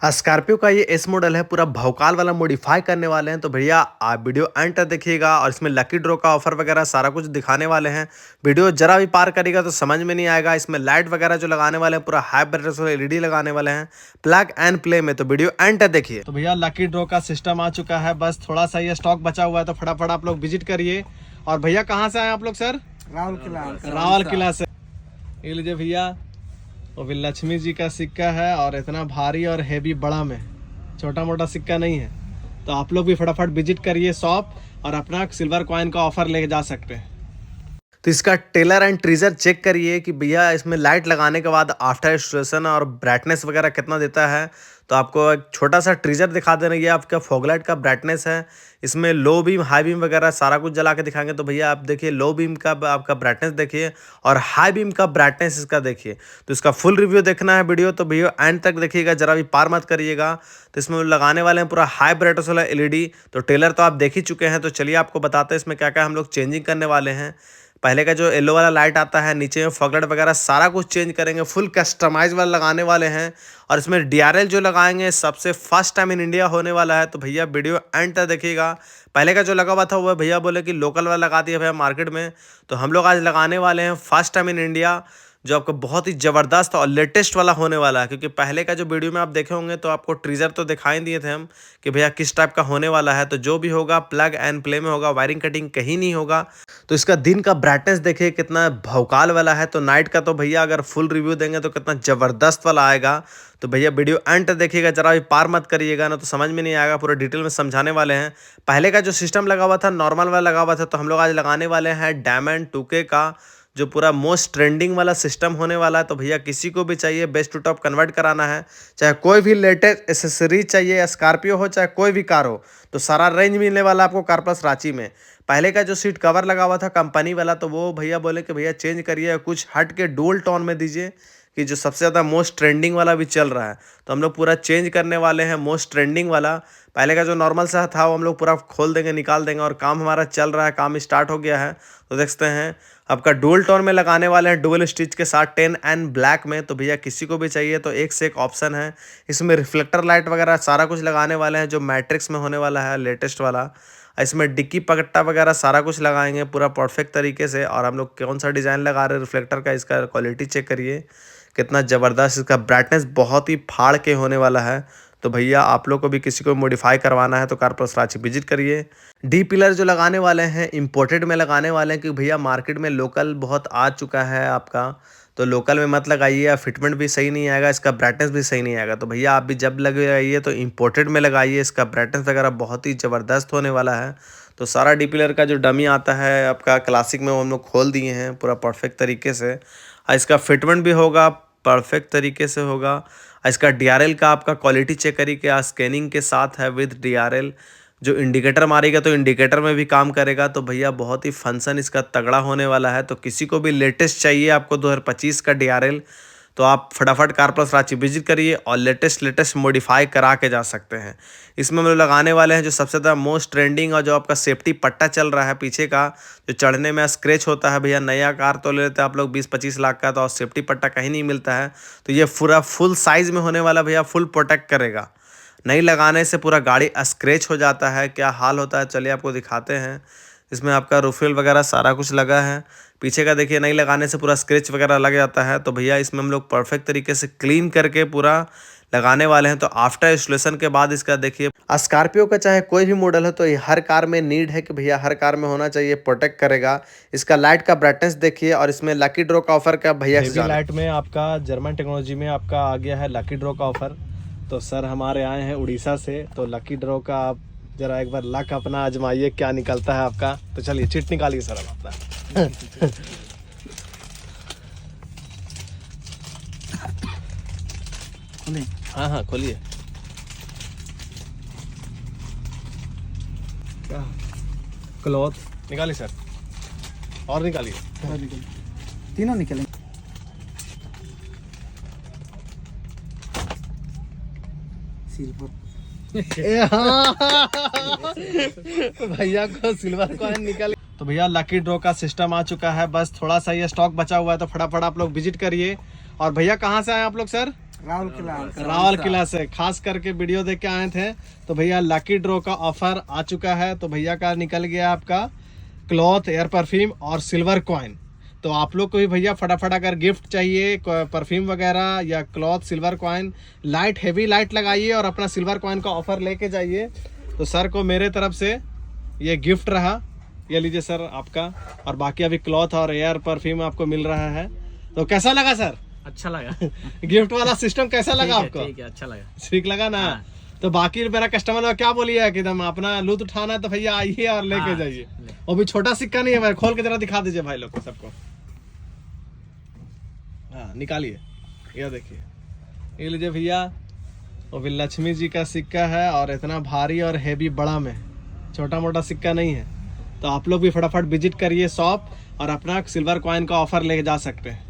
Scorpio का ये S model है, पूरा भौकाल वाला मॉडिफाई करने वाले हैं। तो भैया आप वीडियो एंड तक देखिएगा और इसमें लकी ड्रॉ का ऑफर वगैरह सारा कुछ दिखाने वाले हैं। वीडियो जरा भी पार करेगा तो समझ में नहीं आएगा। इसमें लाइट वगैरह जो लगाने वाले हैं पूरा हाई ब्राइटनेस वाला एलईडी लगाने वाले हैं प्लग एंड प्ले में। तो वीडियो एंड तक देखिए। तो भैया लकी ड्रॉ का सिस्टम आ चुका है, बस थोड़ा सा ये स्टॉक बचा हुआ है, तो फटाफट आप लोग विजिट करिए। और भैया कहाँ से आए आप लोग सर? रावल किला से। ये लीजिए भैया, वो भी लक्ष्मी जी का सिक्का है और इतना भारी और हेवी बड़ा में, छोटा मोटा सिक्का नहीं है। तो आप लोग भी फटाफट विजिट करिए शॉप और अपना सिल्वर कॉइन का ऑफर लेके जा सकते हैं। तो इसका टेलर एंड ट्रीजर चेक करिए कि भैया इसमें लाइट लगाने के बाद आफ्टर इंस्टॉलेशन और ब्राइटनेस वगैरह कितना देता है। तो आपको एक छोटा सा ट्रीजर दिखा दे रही है, आपका फॉगलाइट का ब्राइटनेस है। इसमें लो बीम हाई बीम वगैरह सारा कुछ जला के दिखाएंगे। तो भैया आप देखिए, लो बीम का आपका ब्राइटनेस देखिए और हाई बीम का ब्राइटनेस इसका देखिए। तो इसका फुल रिव्यू देखना है वीडियो, तो भैया एंड तक देखिएगा, जरा भी पार मत करिएगा। तो इसमें लगाने वाले हैं पूरा हाई ब्राइटनेस वाला एलईडी। तो टेलर तो आप देख ही चुके हैं, तो चलिए आपको बताते हैं इसमें क्या क्या हम लोग चेंजिंग करने वाले हैं। पहले का जो येलो वाला लाइट आता है, नीचे में फॉगलाइट वगैरह सारा कुछ चेंज करेंगे, फुल कस्टमाइज वाला लगाने वाले हैं। और इसमें डीआरएल जो लगाएंगे सबसे फर्स्ट टाइम इन इंडिया होने वाला है। तो भैया वीडियो एंड तक देखिएगा। पहले का जो लगा हुआ था वो भैया बोले कि लोकल वाला लगा दिया भैया मार्केट में, तो हम लोग आज लगाने वाले हैं फर्स्ट टाइम इन इंडिया, जो आपको बहुत ही ज़बरदस्त और लेटेस्ट वाला होने वाला है। क्योंकि पहले का जो वीडियो में आप देखे होंगे तो आपको ट्रीजर तो दिखाई दिए थे हम कि भैया किस टाइप का होने वाला है। तो जो भी होगा प्लग एंड प्ले में होगा, वायरिंग कटिंग कहीं नहीं होगा। तो इसका दिन का ब्राइटनेस देखिए कितना भौकाल वाला है। तो नाइट का तो भैया अगर फुल रिव्यू देंगे तो कितना ज़बरदस्त वाला आएगा। तो भैया वीडियो एंड तक देखिएगा, जरा भी पार मत करिएगा ना तो समझ में नहीं आएगा। पूरा डिटेल में समझाने वाले हैं। पहले का जो सिस्टम लगा हुआ था नॉर्मल वाला लगा हुआ था, तो हम लोग आज लगाने वाले हैं डायमंड 2K का, जो पूरा मोस्ट ट्रेंडिंग वाला सिस्टम होने वाला है। तो भैया किसी को भी चाहिए बेस्ट टू टॉप कन्वर्ट कराना है, चाहे कोई भी लेटेस्ट एसेसरीज चाहिए, स्कॉर्पियो हो चाहे कोई भी कार हो, तो सारा रेंज मिलने वाला आपको कार प्लस रांची में। पहले का जो सीट कवर लगा हुआ था कंपनी वाला, तो वो भैया बोले कि भैया चेंज करिए, कुछ हट के डुअल टोन में दीजिए, कि जो सबसे ज़्यादा मोस्ट ट्रेंडिंग वाला भी चल रहा है। तो हम लोग पूरा चेंज करने वाले हैं मोस्ट ट्रेंडिंग वाला। पहले का जो नॉर्मल सा था वो हम लोग पूरा खोल देंगे, निकाल देंगे, और काम हमारा चल रहा है, काम स्टार्ट हो गया है। तो देखते हैं आपका डुअल टोन में लगाने वाले हैं, डुअल स्टिच के साथ 10 एंड ब्लैक में। तो भैया किसी को भी चाहिए तो एक से एक ऑप्शन है। इसमें रिफ्लेक्टर लाइट वगैरह सारा कुछ लगाने वाले हैं, जो मैट्रिक्स में होने वाला है लेटेस्ट वाला। इसमें डिक्की पकट्टा वगैरह सारा कुछ लगाएंगे पूरा परफेक्ट तरीके से। और हम लोग कौन सा डिज़ाइन लगा रहे हैं रिफ्लेक्टर का, इसका क्वालिटी चेक करिए कितना ज़बरदस्त। इसका ब्राइटनेस बहुत ही फाड़ के होने वाला है। तो भैया आप लोग को भी किसी को मॉडिफाई करवाना है तो कार प्लस रांची विजिट करिए। डी पिलर जो लगाने वाले हैं इंपोर्टेड में लगाने वाले हैं, क्योंकि भैया मार्केट में लोकल बहुत आ चुका है आपका, तो लोकल में मत लगाइए, फिटमेंट भी सही नहीं आएगा, इसका ब्राइटनेस भी सही नहीं आएगा। तो भैया आप भी जब लगाइए तो इंपोर्टेड में लगाइए, इसका ब्राइटनेस वगैरह बहुत ही ज़बरदस्त होने वाला है। तो सारा डी पिलर का जो डमी आता है आपका क्लासिक में, वो हम लोग खोल दिए हैं पूरा परफेक्ट तरीके से। इसका फिटमेंट भी होगा परफेक्ट तरीके से होगा। इसका डीआरएल का आपका क्वालिटी चेक करिए कि स्कैनिंग के साथ है विद डीआरएल। जो इंडिकेटर मारेगा तो इंडिकेटर में भी काम करेगा। तो भैया बहुत ही फंक्शन इसका तगड़ा होने वाला है। तो किसी को भी लेटेस्ट चाहिए आपको 2025 का डीआरएल, तो आप फटाफट कार प्लस रांची विजिट करिए और लेटेस्ट मॉडिफाई करा के जा सकते हैं। इसमें हम लोग लगाने वाले हैं जो सबसे ज़्यादा मोस्ट ट्रेंडिंग और जो आपका सेफ्टी पट्टा चल रहा है पीछे का, जो चढ़ने में स्क्रैच होता है। भैया नया कार तो ले लेते हैं आप लोग 20-25 लाख का, तो सेफ्टी पट्टा कहीं नहीं मिलता है। तो ये पूरा फुल साइज़ में होने वाला भैया, फुल प्रोटेक्ट करेगा। नहीं लगाने से पूरा गाड़ी स्क्रैच हो जाता है, क्या हाल होता है चलिए आपको दिखाते हैं। इसमें आपका रूफिल वगैरह सारा कुछ लगा है। पीछे का देखिए, नहीं लगाने से पूरा स्क्रैच वगैरह लग जाता है। तो भैया इसमें हम लोग परफेक्ट तरीके से क्लीन करके पूरा लगाने वाले हैं। तो आफ्टर इंस्टॉलेशन के बाद इसका देखिए, स्कॉर्पियो का चाहे कोई भी मॉडल है तो ये हर कार में नीड है कि भैया हर कार में होना चाहिए, प्रोटेक्ट करेगा। इसका लाइट का ब्राइटनेस देखिए, और इसमें लकी ड्रॉ का ऑफर का भैया लाइट में आपका जर्मन टेक्नोलॉजी में आपका आ गया है लकी ड्रॉ का ऑफर। तो सर हमारे आए हैं उड़ीसा से, तो लकी ड्रॉ का आप जरा एक बार लक अपना आजमाइए क्या निकलता है आपका। तो चलिए चिट निकालिए सर हम अपना। हाँ हाँ खोलिए। क्या क्लॉथ निकालिए सर, और निकालिए, तीनों निकलेंगे। भैया को सिल्वर कॉइन निकल। तो भैया लकी ड्रॉ का सिस्टम आ चुका है, बस थोड़ा सा ये स्टॉक बचा हुआ है, तो फटाफट आप लोग विजिट करिए। और भैया कहाँ से आए आप लोग सर? राहुल किला रावल किला से खास करके वीडियो देख के आए थे। तो भैया लकी ड्रॉ का ऑफर आ चुका है। तो भैया का निकल गया आपका क्लॉथ, एयर परफ्यूम और सिल्वर कॉइन। तो आप लोग को भी भैया फटाफट अगर गिफ्ट चाहिए परफ्यूम वगैरह या cloth, silver coin, light heavy light लगाइए और अपना सिल्वर कॉइन का ऑफर लेके जाइए। तो सर को मेरे तरफ से ये गिफ्ट रहा, ये लीजिए सर आपका। और बाकी अभी क्लॉथ और एयर परफ्यूम आपको मिल रहा है। तो कैसा लगा सर? अच्छा लगा। गिफ्ट वाला सिस्टम कैसा लगा आपको? ठीक है, अच्छा लगा। ठीक लगा ना? हाँ। तो बाकी मेरा कस्टमर को क्या बोलिए कि तुम अपना लूट उठाना है तो भैया आइए और लेके हाँ, जाइए। और भी छोटा सिक्का नहीं है भाई, खोल के जरा दिखा दीजिए भाई लोग को सबको। हाँ निकालिए, ये देखिए, ये लीजिए भैया। वो भी लक्ष्मी जी का सिक्का है और इतना भारी और हैवी बड़ा में, छोटा मोटा सिक्का नहीं है। तो आप लोग भी फटाफट विजिट करिए शॉप और अपना सिल्वर कॉइन का ऑफर ले जा सकते हैं।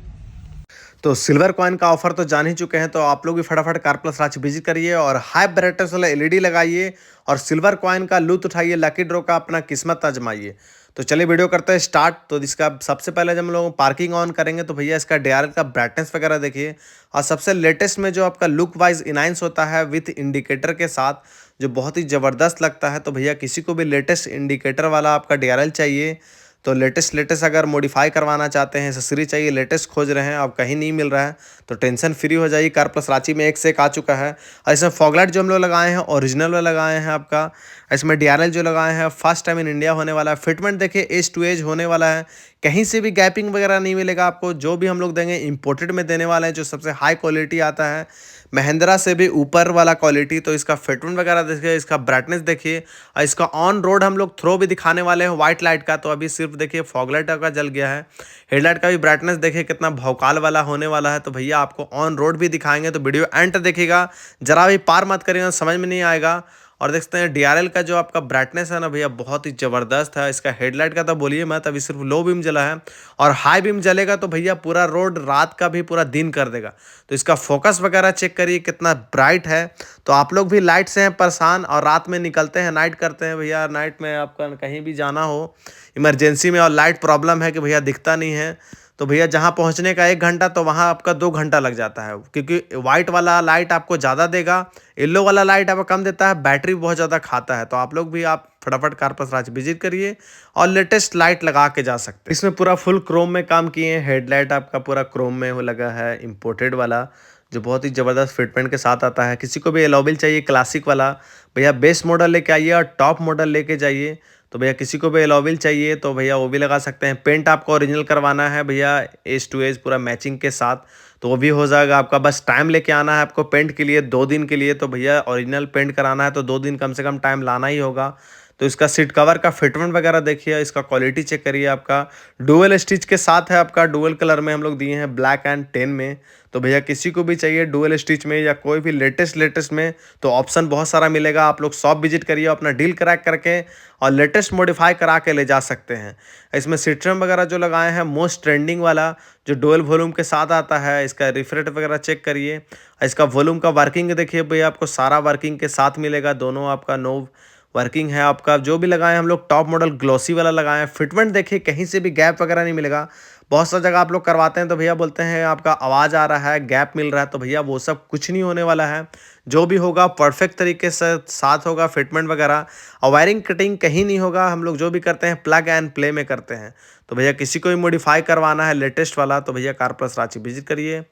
तो सिल्वर कॉइन का ऑफर तो जान ही चुके हैं, तो आप लोग भी फटाफट कार प्लस रांची विजिट करिए और हाई ब्राइटनेस वाला एलईडी लगाइए और सिल्वर कॉइन का लुत्फ उठाइए, लकी ड्रॉ का अपना किस्मत आजमाइए। तो चलिए वीडियो करते हैं स्टार्ट। तो इसका सबसे पहले जब हम लोग पार्किंग ऑन करेंगे तो भैया इसका डीआरएल का ब्राइटनेस वगैरह देखिए। और सबसे लेटेस्ट में जो आपका लुक वाइज इनाइंस होता है विथ इंडिकेटर के साथ, जो बहुत ही ज़बरदस्त लगता है। तो भैया किसी को भी लेटेस्ट इंडिकेटर वाला आपका डीआरएल चाहिए, तो लेटेस्ट अगर मॉडिफाई करवाना चाहते हैं, एसेसरी चाहिए, लेटेस्ट खोज रहे हैं, अब कहीं नहीं मिल रहा है, तो टेंशन फ्री हो जाइए। कार प्लस रांची में एक से एक आ चुका है। और इसमें फॉगलाइट जो हम लोग लगाए हैं ओरिजिनल वाला लगाए हैं आपका। इसमें डीआरएल जो लगाए हैं फर्स्ट टाइम इन इंडिया होने वाला है। फिटमेंट देखिए एज टू एज होने वाला है, कहीं से भी गैपिंग वगैरह नहीं मिलेगा आपको। जो भी हम लोग देंगे इंपोर्टेड में देने वाले हैं, जो सबसे हाई क्वालिटी आता है, महिंद्रा से भी ऊपर वाला क्वालिटी। तो इसका फिटमेंट वगैरह देखिए, इसका ब्राइटनेस देखिए, और इसका ऑन रोड हम लोग थ्रो भी दिखाने वाले हैं व्हाइट लाइट का। तो अभी सिर्फ देखिए फॉगलाइट का जल गया है। हेडलाइट का भी ब्राइटनेस देखिए कितना भौकाल वाला होने वाला है। तो भैया आपको ऑन रोड भी दिखाएंगे, तो वीडियो एंड तक देखिएगा, जरा भी पार मत करिएगा, समझ में नहीं आएगा। और देखते हैं डीआरएल का जो आपका ब्राइटनेस है ना भैया, बहुत ही ज़बरदस्त है। इसका हेडलाइट का तो बोलिए मत, अभी सिर्फ लो बीम जला है, और हाई बीम जलेगा तो भैया पूरा रोड रात का भी पूरा दिन कर देगा। तो इसका फोकस वगैरह चेक करिए कितना ब्राइट है। तो आप लोग भी लाइट से हैं परेशान और रात में निकलते हैं, नाइट करते हैं भैया, नाइट में आपका कहीं भी जाना हो इमरजेंसी में और लाइट प्रॉब्लम है कि भैया दिखता नहीं है, तो भैया जहाँ पहुँचने का 1 घंटा तो वहाँ आपका 2 घंटा लग जाता है। क्योंकि वाइट वाला लाइट आपको ज़्यादा देगा, येलो वाला लाइट आपको कम देता है, बैटरी बहुत ज़्यादा खाता है। तो आप लोग भी आप फटाफट कार प्लस रांची विजिट करिए और लेटेस्ट लाइट लगा के जा सकते हैं। इसमें पूरा फुल क्रोम में काम किए हैं। हेडलाइट आपका पूरा क्रोम में वो लगा है, इम्पोर्टेड वाला, जो बहुत ही ज़बरदस्त फिटमेंट के साथ आता है। किसी को भी एलोबिल चाहिए क्लासिक वाला, भैया बेस मॉडल लेके आइए और टॉप मॉडल लेके जाइए। तो भैया किसी को भी एलोविल चाहिए तो भैया वो भी लगा सकते हैं। पेंट आपको ओरिजिनल करवाना है भैया, एज टू एज पूरा मैचिंग के साथ, तो वो भी हो जाएगा आपका। बस टाइम लेके आना है आपको पेंट के लिए 2 दिन के लिए। तो भैया ओरिजिनल पेंट कराना है तो 2 दिन कम से कम टाइम लाना ही होगा। तो इसका सीट कवर का फिटमेंट वगैरह देखिए, इसका क्वालिटी चेक करिए। आपका डुअल स्टिच के साथ है, आपका डुअल कलर में हम लोग दिए हैं, ब्लैक एंड टेन में। तो भैया किसी को भी चाहिए डुअल स्टिच में या कोई भी लेटेस्ट में, तो ऑप्शन बहुत सारा मिलेगा। आप लोग शॉप विजिट करिए, अपना डील क्रैक करके और लेटेस्ट मॉडिफाई करा के ले जा सकते हैं। इसमें सिस्टम वगैरह जो लगाए हैं मोस्ट ट्रेंडिंग वाला, जो डुअल वॉल्यूम के साथ आता है। इसका रिफ्रेश वगैरह चेक करिए, इसका वॉल्यूम का वर्किंग देखिए भैया, आपको सारा वर्किंग के साथ मिलेगा। दोनों आपका नोब वर्किंग है आपका। जो भी लगाए हम लोग टॉप मॉडल ग्लॉसी वाला लगाए हैं। फिटमेंट देखिए कहीं से भी गैप वगैरह नहीं मिलेगा। बहुत सा जगह आप लोग करवाते हैं तो भैया बोलते हैं आपका आवाज़ आ रहा है, गैप मिल रहा है, तो भैया वो सब कुछ नहीं होने वाला है। जो भी होगा परफेक्ट तरीके से साथ होगा फिटमेंट वगैरह, और वायरिंग कटिंग कहीं नहीं होगा। हम लोग जो भी करते हैं प्लग एंड प्ले में करते हैं। तो भैया किसी को भी मॉडिफाई करवाना है लेटेस्ट वाला तो भैया कार प्लस रांची विजिट करिए।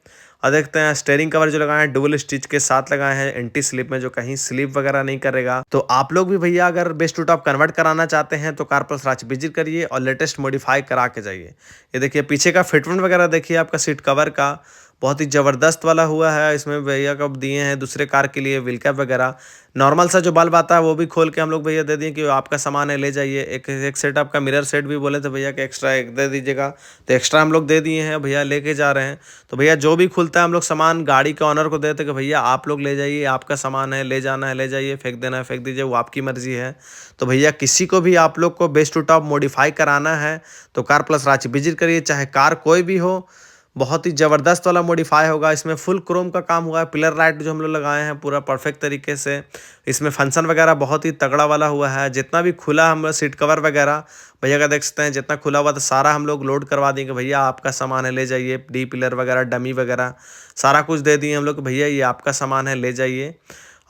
और देखते हैं स्टेयरिंग कवर जो लगाए हैं डुअल स्टिच के साथ लगाए हैं, एंटी स्लिप में, जो कहीं स्लिप वगैरह नहीं करेगा। तो आप लोग भी भैया अगर बेस्ट टू टॉप कन्वर्ट कराना चाहते हैं तो कार प्लस रांची विजिट करिए और लेटेस्ट मॉडिफाई करा के जाइए। ये देखिए पीछे का फिटमेंट वगैरह देखिए, आपका सीट कवर का बहुत ही ज़बरदस्त वाला हुआ है। इसमें भैया कब दिए हैं दूसरे कार के लिए व्हील कैप वगैरह। नॉर्मल सा जो बल्ब आता है वो भी खोल के हम लोग भैया दे दिए कि आपका सामान है ले जाइए। एक सेट आपका मिरर सेट भी बोले थे भैया कि एक्स्ट्रा एक दे दीजिएगा, तो एक्स्ट्रा हम लोग दे दिए हैं भैया, लेके जा रहे हैं। तो भैया जो भी खुलता है हम लोग सामान गाड़ी के ऑनर को देते कि भैया आप लोग ले जाइए, आपका सामान है, ले जाना है ले जाइए, फेंक देना है फेंक दीजिए, वो आपकी मर्जी है। तो भैया किसी को भी आप लोग को बेस्ट टू टॉप मॉडिफाई कराना है तो कार प्लस रांची विजिट करिए, चाहे कार कोई भी हो बहुत ही ज़बरदस्त वाला मॉडिफाई होगा। इसमें फुल क्रोम का काम हुआ है, पिलर लाइट जो हम लोग लगाए हैं पूरा परफेक्ट तरीके से। इसमें फंक्शन वगैरह बहुत ही तगड़ा वाला हुआ है। जितना भी खुला हम लोग सीट कवर वगैरह भैया का देख सकते हैं, जितना खुला हुआ था सारा हम लोग लोड करवा देंगे। भैया आपका सामान है, ले जाइए। डी पिलर वगैरह, डमी वगैरह सारा कुछ दे दिए हम लोग कि भैया ये आपका सामान है, ले जाइए।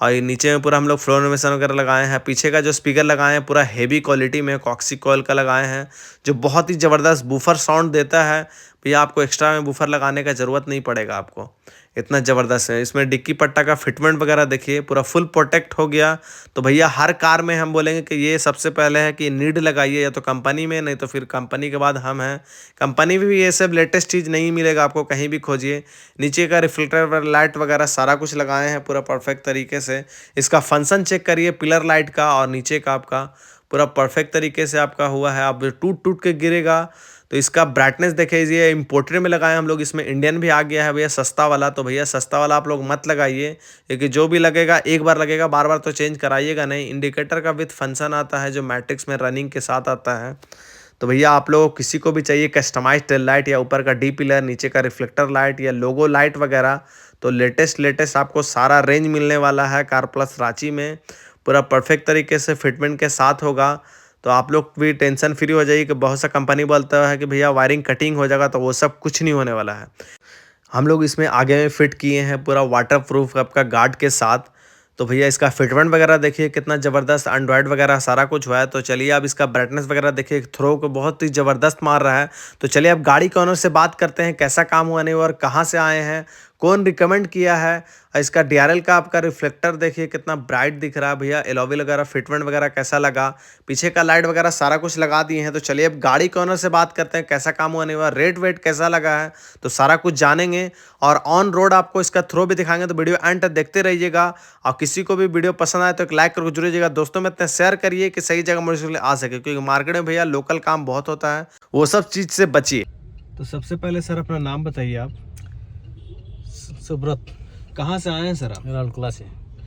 और ये नीचे में पूरा हम लोग फ्लोर इनोवेशन वगैरह लगाए हैं। पीछे का जो स्पीकर लगाए हैं पूरा हेवी क्वालिटी में कॉक्सी कॉइल का लगाए हैं, जो बहुत ही ज़बरदस्त बूफर साउंड देता है। भैया आपको एक्स्ट्रा में बूफर लगाने का ज़रूरत नहीं पड़ेगा आपको, इतना ज़बरदस्त है। इसमें डिक्की पट्टा का फिटमेंट वगैरह देखिए पूरा फुल प्रोटेक्ट हो गया। तो भैया हर कार में हम बोलेंगे कि ये सबसे पहले है कि नीड लगाइए, या तो कंपनी में, नहीं तो फिर कंपनी के बाद हम हैं। कंपनी में भी ये सब लेटेस्ट चीज़ नहीं मिलेगा आपको, कहीं भी खोजिए। नीचे का रिफ्लेक्टर लाइट वगैरह सारा कुछ लगाए हैं पूरा परफेक्ट तरीके से। इसका फंक्शन चेक करिए पिलर लाइट का, और नीचे का आपका पूरा परफेक्ट तरीके से आपका हुआ है। अब टूट टूट के गिरेगा। तो इसका ब्राइटनेस देख लीजिए, इम्पोर्टेड में लगाए हम लोग। इसमें इंडियन भी आ गया है भैया सस्ता वाला। तो भैया सस्ता वाला आप लोग मत लगाइए, क्योंकि जो भी लगेगा एक बार लगेगा, बार बार तो चेंज कराइएगा नहीं। इंडिकेटर का विथ फंक्शन आता है जो मैट्रिक्स में रनिंग के साथ आता है। तो भैया आप लोग किसी को भी चाहिए कस्टमाइज टेल लाइट, या ऊपर का डी पिलर, नीचे का रिफ्लेक्टर लाइट, या लोगो लाइट वगैरह, तो लेटेस्ट आपको सारा रेंज मिलने वाला है कार प्लस रांची में। पूरा परफेक्ट तरीके से फिटमेंट के साथ होगा। तो आप लोग भी टेंशन फ्री हो जाइए कि बहुत सा कंपनी बोलता है कि भैया वायरिंग कटिंग हो जाएगा, तो वो सब कुछ नहीं होने वाला है। हम लोग इसमें आगे में फिट किए हैं पूरा वाटर प्रूफ आपका गार्ड के साथ। तो भैया इसका फिटमेंट वगैरह देखिए कितना ज़बरदस्त, एंड्रॉयड वगैरह सारा कुछ हुआ है। तो चलिए अब इसका ब्राइटनेस वगैरह देखिए, थ्रो को बहुत ही ज़बरदस्त मार रहा है। तो चलिए अब गाड़ी के ओनर से बात करते हैं, कैसा काम हुआ नहीं हुआ और कहाँ से आए हैं, कौन रिकमेंड किया है। और इसका डीआरएल का आपका रिफ्लेक्टर देखिए कितना ब्राइट दिख रहा है भैया। एलओवी वगैरह फिटमेंट वगैरह कैसा लगा, पीछे का लाइट वगैरह सारा कुछ लगा दिए हैं। तो चलिए अब गाड़ी के ओनर से बात करते हैं, कैसा काम हुआ नहीं हुआ, रेट वेट कैसा लगा है, तो सारा कुछ जानेंगे। और ऑन रोड आपको इसका थ्रो भी दिखाएंगे। तो वीडियो एंड तक देखते रहिएगा। और किसी को भी वीडियो पसंद आए तो एक लाइक करके जरूर दीजिएगा। दोस्तों में इतना शेयर करिए कि सही जगह मोटरसाइकिल आ सके, क्योंकि मार्केट में भैया लोकल काम बहुत होता है, वो सब चीज़ से बचिए। तो सबसे पहले सर अपना नाम बताइए आप। सुब्रत कहाँ से आए हैं सर आप? राउरकेला से,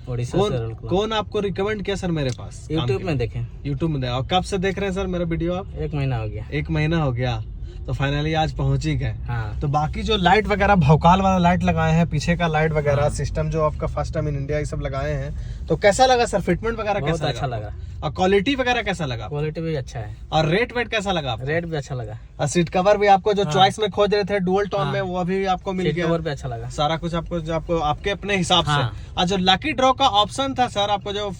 उड़ीसा से राउरकेला। कौन आपको रिकमेंड किया सर मेरे पास? यूट्यूब में देखे। यूट्यूब में और कब से देख रहे हैं सर मेरा वीडियो आप? 1 महीना हो गया। 1 महीना हो गया। तो फाइनली आज पहुंच ही गए। हाँ। तो बाकी जो लाइट वगैरह भौकाल वाला लाइट लगाए हैं, पीछे का लाइट वगैरह सिस्टम जो आपका फर्स्ट टाइम इन इंडिया ये सब लगाए हैं, तो कैसा लगा सर? फिटमेंट वगैरह बहुत कैसा अच्छा लगा। और क्वालिटी वगैरह कैसा लगा? क्वालिटी भी अच्छा है और रेट वेट कैसा लगा आपको? रेट भी अच्छा लगा। और सीट कवर भी आपको जो चॉइस में खोज रहे थे डुअल टोन में, वो भी आपको मिल सीट गया। कवर भी अच्छा लगा। सारा कुछ आपको जो आपको आपके अपने हिसाब हाँ। से। और जो लकी ड्रॉ का ऑप्शन था सर, आपको जो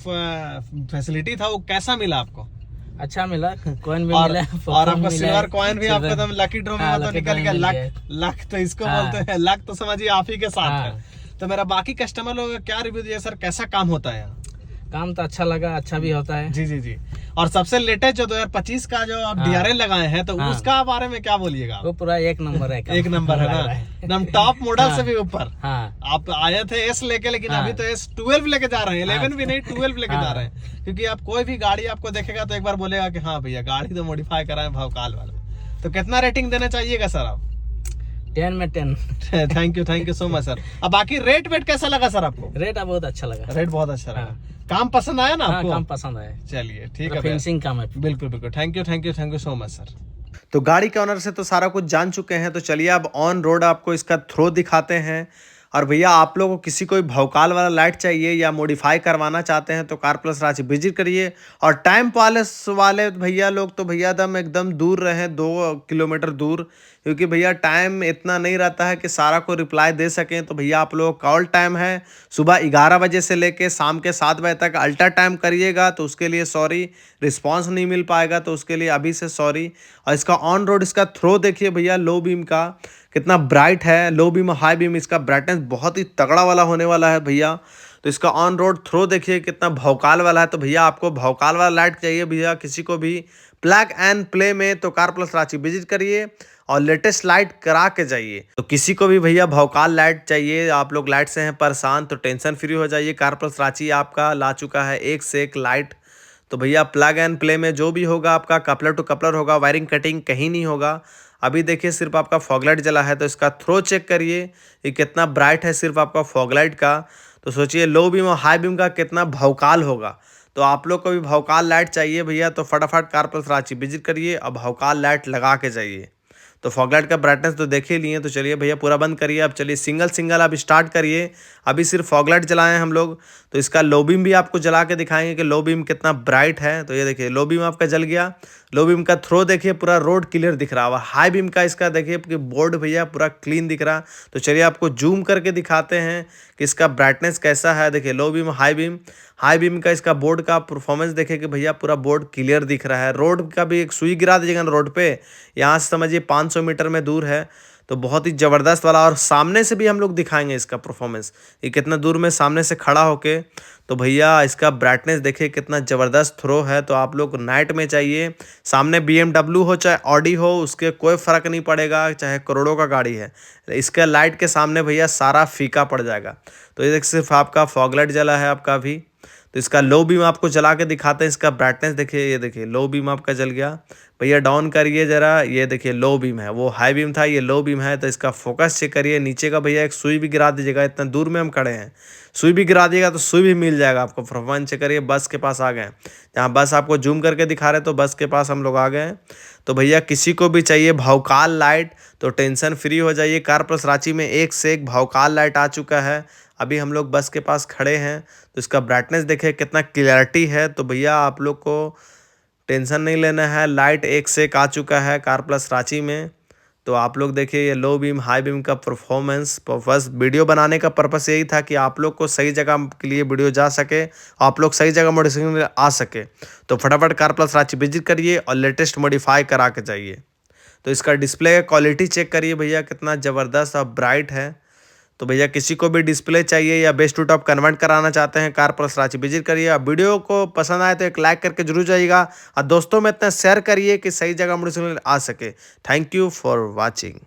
फैसिलिटी था वो कैसा मिला आपको? अच्छा मिला, कॉइन भी और, मिला और आपको सिल्वर कॉइन भी आपको एकदम लकी ड्रॉ में हाँ, मतलब लकी निकल ड्रॉ गया। में मिल लक लक तो इसको हाँ। बोलते हैं, लक तो समझिए आप ही के साथ हाँ। है। तो मेरा बाकी कस्टमर लोग का क्या रिव्यू दिया सर, कैसा काम होता है यहाँ? काम तो अच्छा लगा, अच्छा भी होता है। जी जी जी। और सबसे लेटेस्ट जो 2025 का जो आप हाँ। डीआरएल लगाए हैं, तो हाँ। उसका बारे में क्या बोलिएगा? वो पूरा 1 नंबर है। एक नंबर है ना, एकदम टॉप मॉडल से भी ऊपर। हाँ। आप आए थे एस लेके, लेकिन हाँ। अभी तो एस 12 लेके जा रहे हैं। 11 हाँ। भी नहीं, 12 लेके जा रहे हैं। क्योंकि आप कोई भी गाड़ी आपको देखेगा तो एक बार बोलेगा कि हाँ भैया गाड़ी तो मॉडिफाई कराए भौकाल वाला। तो कितना रेटिंग देना चाहिएगा सर आप? 10 में 10। Thank you so much sir. अब बाकी रेट वेट कैसा लगा सर आपको? रेट बहुत अच्छा लगा। रेट बहुत अच्छा लगा। हाँ। काम पसंद आया ना हाँ, आपको? काम पसंद आया। चलिए ठीक है भैया। फिनिशिंग काम है। बिल्कुल बिल्कुल, thank you so much sir. तो गाड़ी के ऑनर से तो सारा कुछ जान चुके हैं। तो चलिए अब ऑन रोड आपको इसका थ्रो दिखाते हैं। और भैया आप लोगों को किसी को भी भौकाल वाला लाइट चाहिए या मॉडिफाई करवाना चाहते हैं तो कार प्लस रांची विजिट करिए। और टाइम पैलेस वाले भैया लोग तो भैया एकदम दूर रहे, 2 किलोमीटर दूर, क्योंकि भैया टाइम इतना नहीं रहता है कि सारा को रिप्लाई दे सकें। तो भैया आप लोग कॉल टाइम है सुबह 11 बजे से लेके शाम के 7 बजे तक। अल्टर टाइम करिएगा तो उसके लिए सॉरी, रिस्पांस नहीं मिल पाएगा तो उसके लिए अभी से सॉरी। और इसका ऑन रोड इसका थ्रो देखिए भैया, लो बीम का कितना ब्राइट है। लो बीम हाई बीम इसका ब्राइटनेस बहुत ही तगड़ा वाला होने वाला है भैया। तो इसका ऑन रोड थ्रो देखिए कितना भौकाल वाला है। तो भैया आपको भौकाल वाला लाइट चाहिए भैया किसी को भी प्लग एंड प्ले में, तो कार प्लस रांची विजिट करिए और लेटेस्ट लाइट करा के जाइए। तो किसी को भी भैया भौकाल लाइट चाहिए, आप लोग लाइट से हैं परेशान, तो टेंशन फ्री हो जाइए। कार प्लस रांची आपका ला चुका है एक से एक लाइट। तो भैया प्लग एंड प्ले में जो भी होगा आपका कपलर टू कपलर होगा, वायरिंग कटिंग कहीं नहीं होगा। अभी देखिए सिर्फ आपका फॉगलाइट जला है, तो इसका थ्रो चेक करिए ये कितना ब्राइट है सिर्फ आपका फॉगलाइट का। तो सोचिए लो बीम और हाई बीम का कितना भौकाल होगा। तो आप लोग को भी भौकाल लाइट चाहिए भैया तो फटाफट कार प्लस रांची विजिट करिए और भौकाल लाइट लगा के जाइए। तो फॉग लाइट का ब्राइटनेस तो देख ही लिए, तो चलिए भैया पूरा बंद करिए। अब चलिए सिंगल सिंगल आप स्टार्ट करिए। अभी सिर्फ फॉग लाइट जलाए हैं हम लोग, तो इसका लो बीम भी आपको जला के दिखाएंगे कि लो बीम कितना ब्राइट है। तो ये देखिए लो बीम आपका जल गया। लो बीम का थ्रो देखिए पूरा रोड क्लियर दिख रहा हुआ। हाई बीम का इसका देखिए कि बोर्ड भैया पूरा क्लीन दिख रहा। तो चलिए आपको जूम करके दिखाते हैं कि इसका ब्राइटनेस कैसा है। देखिए लो बीम, हाई बीम का इसका बोर्ड का परफॉर्मेंस देखिए कि भैया पूरा बोर्ड क्लियर दिख रहा है। रोड का भी एक सुई गिरा दीजिएगा ना रोड पे, यहाँ से समझिए 500 मीटर में दूर है। तो बहुत ही ज़बरदस्त वाला, और सामने से भी हम लोग दिखाएंगे इसका परफॉर्मेंस, ये कितना दूर में सामने से खड़ा होके। तो भैया इसका ब्राइटनेस देखिए कितना ज़बरदस्त थ्रो है। तो आप लोग नाइट में चाहिए, सामने BMW हो चाहे ऑडी हो, उसके कोई फ़र्क नहीं पड़ेगा, चाहे करोड़ों का गाड़ी है, इसके लाइट के सामने भैया सारा फीका पड़ जाएगा। तो ये सिर्फ आपका फॉग लाइट जला है आपका भी। तो इसका लो बीम आपको जला के दिखाते हैं। इसका ब्राइटनेस देखिए, ये देखिए लो बीम आपका जल गया। भैया डाउन करिए ज़रा, ये देखिए लो बीम है, वो हाई बीम था, ये लो बीम है। तो इसका फोकस चेक करिए। नीचे का भैया एक सुई भी गिरा दीजिएगा, इतना दूर में हम खड़े हैं, सुई भी गिरा दिएगा तो सुई भी मिल जाएगा आपको। परफॉर्मेंस चेक करिए। बस के पास आ गए, जहाँ बस आपको जूम करके दिखा रहे, तो बस के पास हम लोग आ गए हैं। तो भैया किसी को भी चाहिए भौकाल लाइट तो टेंशन फ्री हो जाइए। कार प्लस रांची में एक से एक भौकाल लाइट आ चुका है। अभी हम लोग बस के पास खड़े हैं, तो इसका ब्राइटनेस देखिए कितना क्लियरिटी है। तो भैया आप लोग को टेंशन नहीं लेना है, लाइट एक से एक आ चुका है कार प्लस रांची में। तो आप लोग देखिए ये लो बीम हाई बीम का परफॉर्मेंस। बस वीडियो बनाने का पर्पस यही था कि आप लोग को सही जगह के लिए वीडियो जा सके, आप लोग सही जगह मॉडिफिकेशन के लिए आ सके। तो फटाफट कार प्लस रांची विजिट करिए और लेटेस्ट मॉडिफाई करा के जाइए। तो इसका डिस्प्ले का क्वालिटी चेक करिए भैया कितना ज़बरदस्त और ब्राइट है। तो भैया किसी को भी डिस्प्ले चाहिए या बेस्ट टू टॉप कन्वर्ट कराना चाहते हैं, कार प्लस रांची विजिट करिए। अब वीडियो को पसंद आए तो एक लाइक करके जरूर जाइएगा, और दोस्तों में इतना शेयर करिए कि सही जगह मुझे आ सके। Thank you for watching.